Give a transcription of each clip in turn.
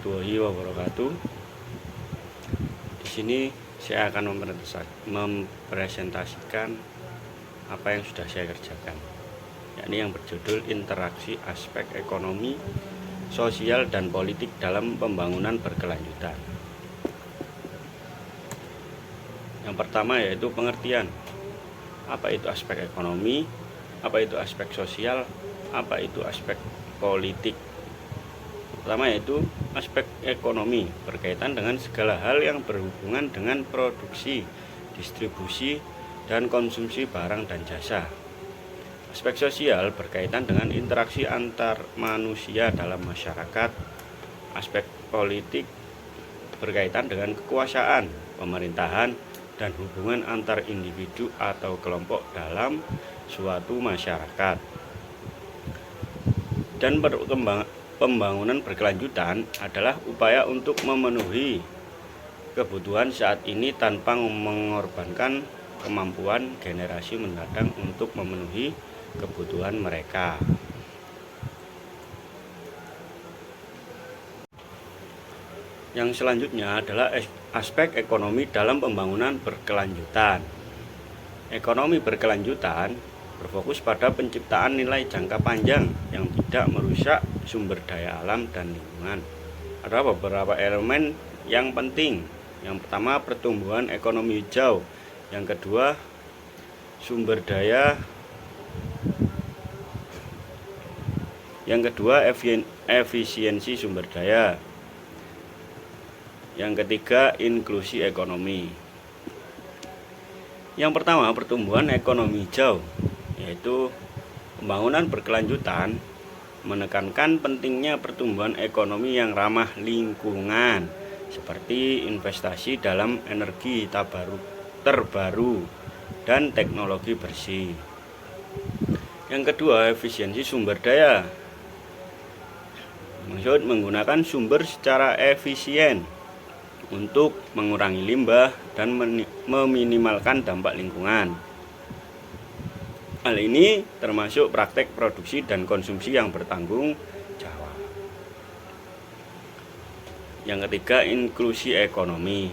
warahmatullahi wabarakatuh. Di sini saya akan mempresentasikan apa yang sudah saya kerjakan, yakni yang berjudul interaksi aspek ekonomi, sosial, dan politik dalam pembangunan berkelanjutan. Yang pertama yaitu pengertian. Apa itu aspek ekonomi? Apa itu aspek sosial? Apa itu aspek politik? Pertama yaitu aspek ekonomi, berkaitan dengan segala hal yang berhubungan dengan produksi, distribusi, dan konsumsi barang dan jasa. Aspek sosial berkaitan dengan interaksi antar manusia dalam masyarakat. Aspek politik berkaitan dengan kekuasaan, pemerintahan, dan hubungan antar individu atau kelompok dalam suatu masyarakat. Dan pembangunan berkelanjutan adalah upaya untuk memenuhi kebutuhan saat ini tanpa mengorbankan kemampuan generasi mendatang untuk memenuhi kebutuhan mereka. Yang selanjutnya adalah aspek ekonomi dalam pembangunan berkelanjutan. Ekonomi berkelanjutan berfokus pada penciptaan nilai jangka panjang yang tidak merusak sumber daya alam dan lingkungan. Ada beberapa elemen yang penting. Yang pertama, pertumbuhan ekonomi hijau. Yang kedua, sumber daya. Yang kedua, efisiensi sumber daya. Yang ketiga, inklusi ekonomi. Yang pertama, pertumbuhan ekonomi hijau, yaitu pembangunan berkelanjutan menekankan pentingnya pertumbuhan ekonomi yang ramah lingkungan, seperti investasi dalam energi terbaru dan teknologi bersih. Yang kedua, efisiensi sumber daya, maksud menggunakan sumber secara efisien untuk mengurangi limbah dan meminimalkan dampak lingkungan. Hal ini termasuk praktek produksi dan konsumsi yang bertanggung jawab. Yang ketiga, inklusi ekonomi.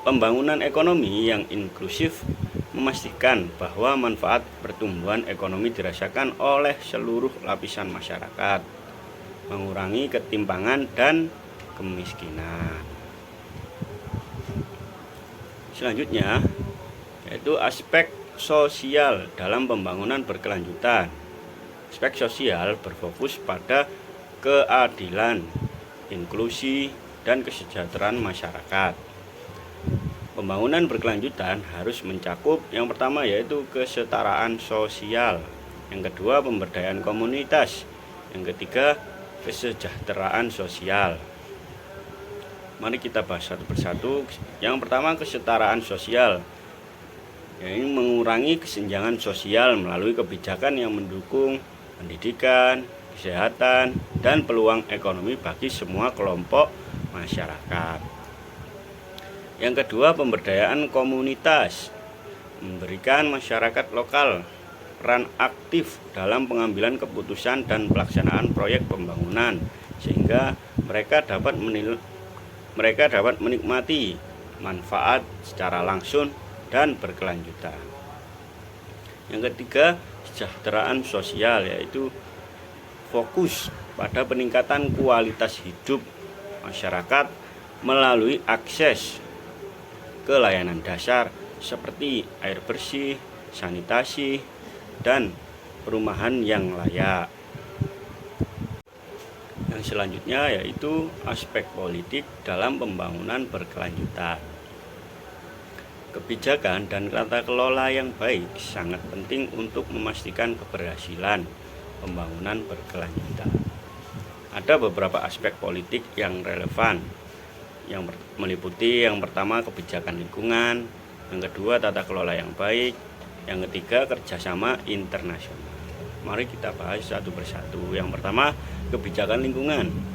Pembangunan ekonomi yang inklusif memastikan bahwa manfaat pertumbuhan ekonomi dirasakan oleh seluruh lapisan masyarakat, mengurangi ketimpangan dan kemiskinan. Selanjutnya yaitu aspek sosial dalam pembangunan berkelanjutan. Aspek sosial berfokus pada keadilan, inklusi, dan kesejahteraan masyarakat. Pembangunan berkelanjutan harus mencakup yang pertama yaitu kesetaraan sosial, yang kedua pemberdayaan komunitas, yang ketiga kesejahteraan sosial. Mari kita bahas satu persatu. Yang pertama, kesetaraan sosial, yaitu mengurangi kesenjangan sosial melalui kebijakan yang mendukung pendidikan, kesehatan, dan peluang ekonomi bagi semua kelompok masyarakat. Yang kedua, pemberdayaan komunitas, memberikan masyarakat lokal peran aktif dalam pengambilan keputusan dan pelaksanaan proyek pembangunan, sehingga mereka dapat menikmati manfaat secara langsung dan berkelanjutan. Yang ketiga, kesejahteraan sosial, yaitu fokus pada peningkatan kualitas hidup masyarakat melalui akses ke layanan dasar seperti air bersih, sanitasi, dan perumahan yang layak. Yang selanjutnya yaitu aspek politik dalam pembangunan berkelanjutan. Kebijakan dan tata kelola yang baik sangat penting untuk memastikan keberhasilan pembangunan berkelanjutan. Ada beberapa aspek politik yang relevan, yang meliputi yang pertama kebijakan lingkungan, yang kedua tata kelola yang baik, yang ketiga kerjasama internasional. Mari kita bahas satu persatu. Yang pertama, kebijakan lingkungan.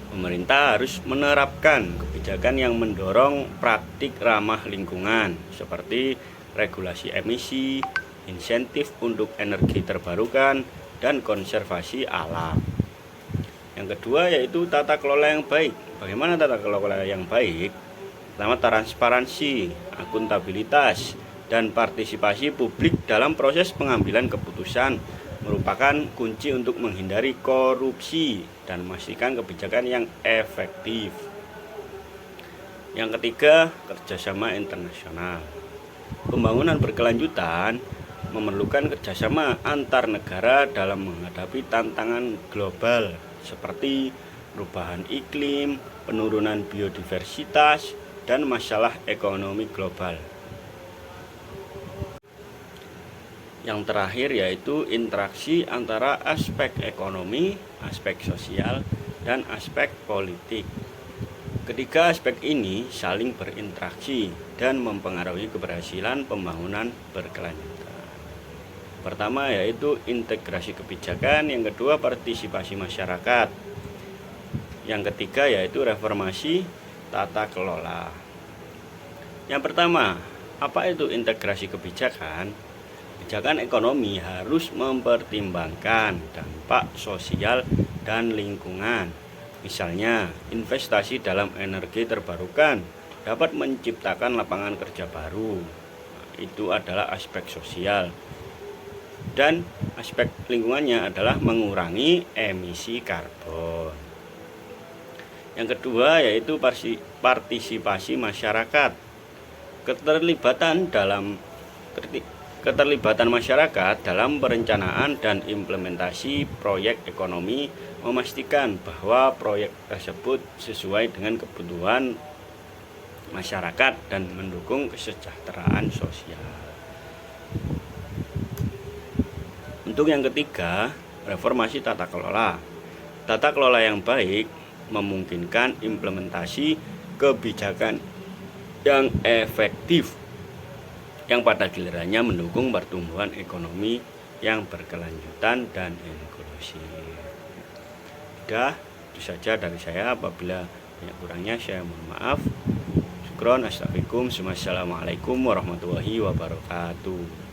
Pemerintah harus menerapkan kebijakan yang mendorong praktik ramah lingkungan seperti regulasi emisi, insentif untuk energi terbarukan, dan konservasi alam. Yang kedua yaitu tata kelola yang baik. Bagaimana tata kelola yang baik? Pertama, transparansi, akuntabilitas, dan partisipasi publik dalam proses pengambilan keputusan merupakan kunci untuk menghindari korupsi dan memastikan kebijakan yang efektif. Yang ketiga, kerjasama internasional. Pembangunan berkelanjutan memerlukan kerjasama antar negara dalam menghadapi tantangan global seperti perubahan iklim, penurunan biodiversitas, dan masalah ekonomi global. Yang terakhir yaitu interaksi antara aspek ekonomi, aspek sosial, dan aspek politik. Ketiga aspek ini saling berinteraksi dan mempengaruhi keberhasilan pembangunan berkelanjutan. Pertama yaitu integrasi kebijakan, yang kedua partisipasi masyarakat, yang ketiga yaitu reformasi tata kelola. Yang pertama, apa itu integrasi kebijakan? Kebijakan ekonomi harus mempertimbangkan dampak sosial dan lingkungan. Misalnya, investasi dalam energi terbarukan dapat menciptakan lapangan kerja baru. Itu adalah aspek sosial. Dan aspek lingkungannya adalah mengurangi emisi karbon. Yang kedua yaitu partisipasi masyarakat. Keterlibatan masyarakat dalam perencanaan dan implementasi proyek ekonomi memastikan bahwa proyek tersebut sesuai dengan kebutuhan masyarakat dan mendukung kesejahteraan sosial. Untuk yang ketiga, reformasi tata kelola. Tata kelola yang baik memungkinkan implementasi kebijakan yang efektif yang pada gilirannya mendukung pertumbuhan ekonomi yang berkelanjutan dan inklusif. Itu saja dari saya. Apabila banyak kurangnya saya mohon maaf. Syukron, astagfirullahaladzim. Wassalamualaikum warahmatullahi wabarakatuh.